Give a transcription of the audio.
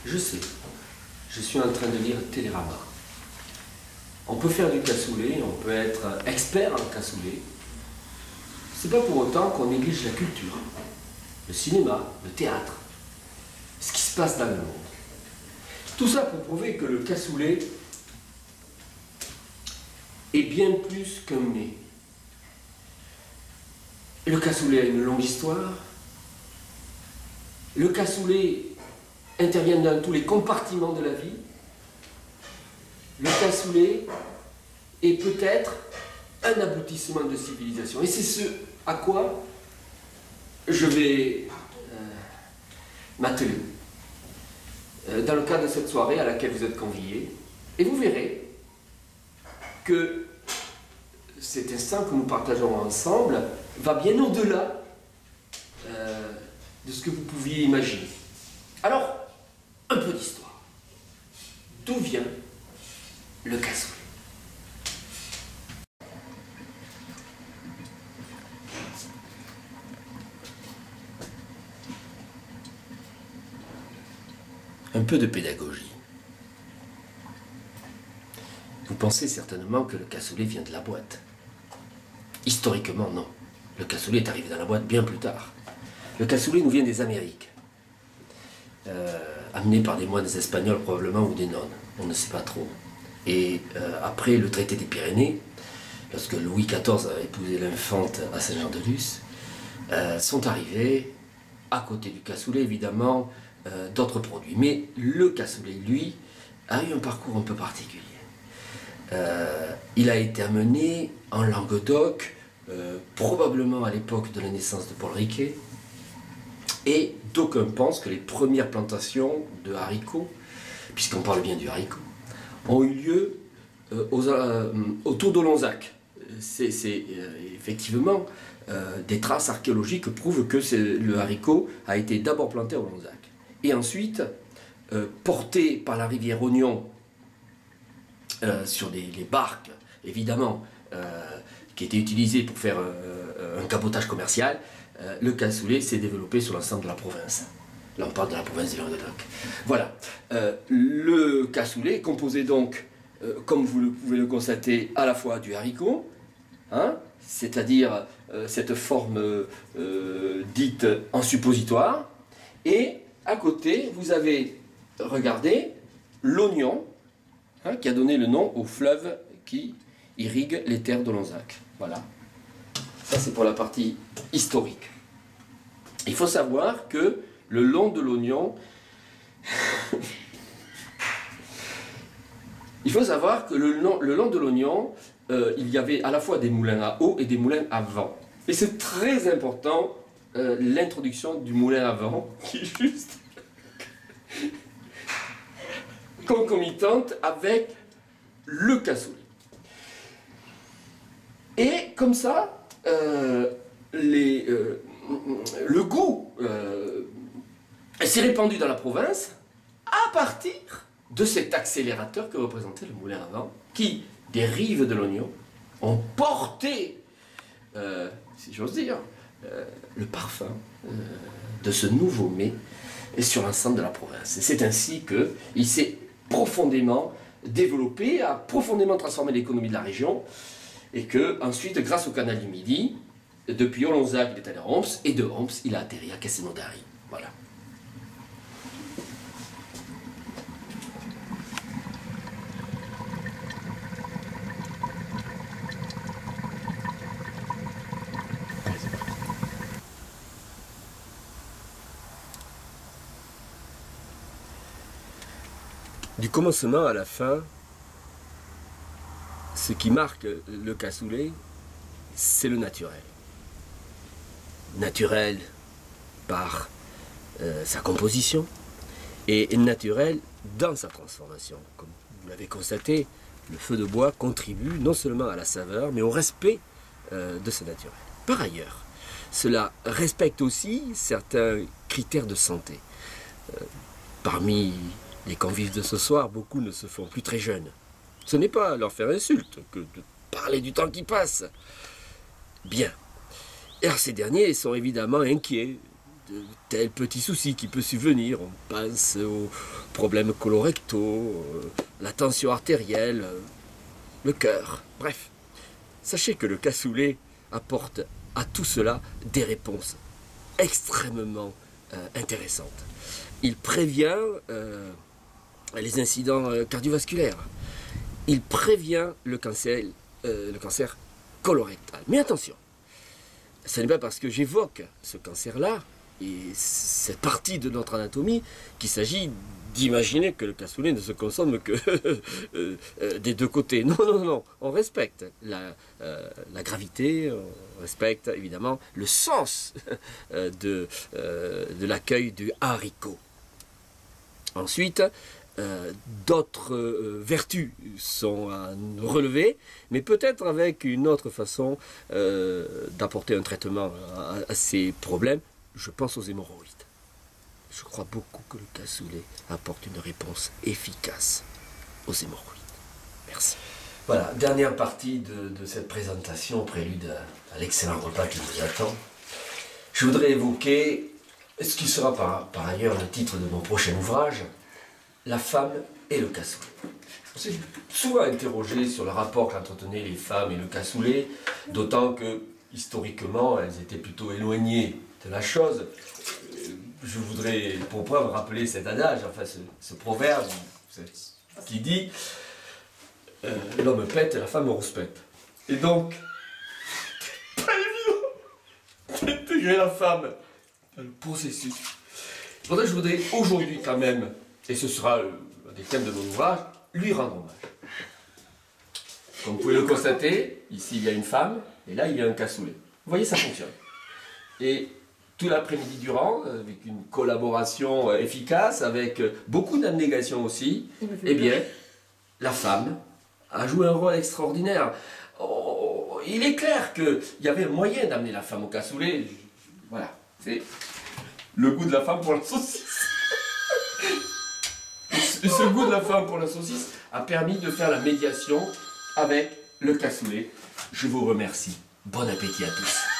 Je sais, je suis en train de lire Télérama. On peut faire du cassoulet, on peut être expert en cassoulet. C'est pas pour autant qu'on néglige la culture, le cinéma, le théâtre, ce qui se passe dans le monde. Tout ça pour prouver que le cassoulet est bien plus qu'un mets. Le cassoulet a une longue histoire. Le cassoulet intervient dans tous les compartiments de la vie. Le cassoulet est peut-être un aboutissement de civilisation. Et c'est ce à quoi je vais m'atteler dans le cadre de cette soirée à laquelle vous êtes conviés. Et vous verrez que cet instant que nous partageons ensemble va bien au-delà de ce que vous pouviez imaginer. Alors, un peu d'histoire. D'où vient le cassoulet? Un peu de pédagogie. Vous pensez certainement que le cassoulet vient de la boîte. Historiquement, non. Le cassoulet est arrivé dans la boîte bien plus tard. Le cassoulet nous vient des Amériques. Amené par des moines espagnols probablement ou des nonnes. On ne sait pas trop. Et après le traité des Pyrénées, lorsque Louis XIV a épousé l'infante à Saint-Jean-de-Luz, sont arrivés, à côté du cassoulet évidemment, d'autres produits. Mais le cassoulet, lui, a eu un parcours un peu particulier. Il a été amené en Languedoc, probablement à l'époque de la naissance de Paul Riquet, et d'aucuns pensent que les premières plantations de haricots, puisqu'on parle bien du haricot, ont eu lieu autour d'Olonzac. C'est effectivement des traces archéologiques prouvent que le haricot a été d'abord planté à Olonzac. Et ensuite, porté par la rivière Ognon sur les barques, évidemment, qui étaient utilisées pour faire un cabotage commercial, le cassoulet s'est développé sur l'ensemble de la province. Là, on parle de la province du Languedoc. Voilà. Le cassoulet est composé donc, comme vous pouvez le constater, à la fois du haricot, hein, c'est-à-dire cette forme dite en suppositoire, et à côté, vous avez, regardez, l'oignon, hein, qui a donné le nom au fleuve qui irrigue les terres d'Olonzac. Voilà. Ça, c'est pour la partie historique. Il faut savoir que le long de l'oignon, il faut savoir que le long de l'oignon, il y avait à la fois des moulins à eau et des moulins à vent. Et c'est très important, l'introduction du moulin à vent, qui est juste concomitante avec le cassoulet. Et comme ça, le goût s'est répandu dans la province à partir de cet accélérateur que représentait le moulin à vent, qui, des rives de l'Ognon, ont porté, si j'ose dire, le parfum de ce nouveau mets sur l'ensemble de la province. Et c'est ainsi qu'il s'est profondément développé, a profondément transformé l'économie de la région, et que ensuite, grâce au canal du Midi, depuis Olonzac, il est allé à Homs, et de Homs, il a atterri à Castelnaudary. Voilà. Du commencement à la fin, ce qui marque le cassoulet, c'est le naturel. Naturel par sa composition et naturel dans sa transformation. Comme vous l'avez constaté, le feu de bois contribue non seulement à la saveur, mais au respect de ce naturel. Par ailleurs, cela respecte aussi certains critères de santé. Parmi les convives de ce soir, beaucoup ne se font plus très jeunes. Ce n'est pas leur faire insulte que de parler du temps qui passe. Bien. Alors ces derniers sont évidemment inquiets de tels petits soucis qui peuvent subvenir. On pense aux problèmes colorectaux, la tension artérielle, le cœur, bref. Sachez que le cassoulet apporte à tout cela des réponses extrêmement intéressantes. Il prévient les incidents cardiovasculaires. Il prévient le cancer colorectal. Mais attention, ce n'est pas parce que j'évoque ce cancer-là et cette partie de notre anatomie qu'il s'agit d'imaginer que le cassoulet ne se consomme que des deux côtés. Non, non, non, on respecte la gravité, on respecte évidemment le sens de l'accueil du haricot. Ensuite, d'autres vertus sont à relever, mais peut-être avec une autre façon d'apporter un traitement à ces problèmes. Je pense aux hémorroïdes. Je crois beaucoup que le cassoulet apporte une réponse efficace aux hémorroïdes. Merci. Voilà, dernière partie de cette présentation, prélude à l'excellent repas qui vous attend. Je voudrais évoquer ce qui sera par ailleurs le titre de mon prochain ouvrage, La femme et le cassoulet. On s'est souvent interrogé sur le rapport qu'entretenaient les femmes et le cassoulet, d'autant que, historiquement, elles étaient plutôt éloignées de la chose. Je voudrais, pour preuve, rappeler cet adage, enfin ce proverbe qui dit l'homme pète et la femme rouspète. Et donc, pas évident d'intégrer la femme dans le processus. Pour ça, je voudrais aujourd'hui quand même, et ce sera un des thèmes de mon ouvrage, lui rendre hommage. Comme vous pouvez le constater, ici il y a une femme, et là il y a un cassoulet. Vous voyez, ça fonctionne. Et tout l'après-midi durant, avec une collaboration efficace, avec beaucoup d'abnégation aussi, eh bien, la femme a joué un rôle extraordinaire. Oh, il est clair qu'il y avait un moyen d'amener la femme au cassoulet. Voilà, c'est le goût de la femme pour la saucisse. Et ce goût de la femme pour la saucisse a permis de faire la médiation avec le cassoulet. Je vous remercie. Bon appétit à tous.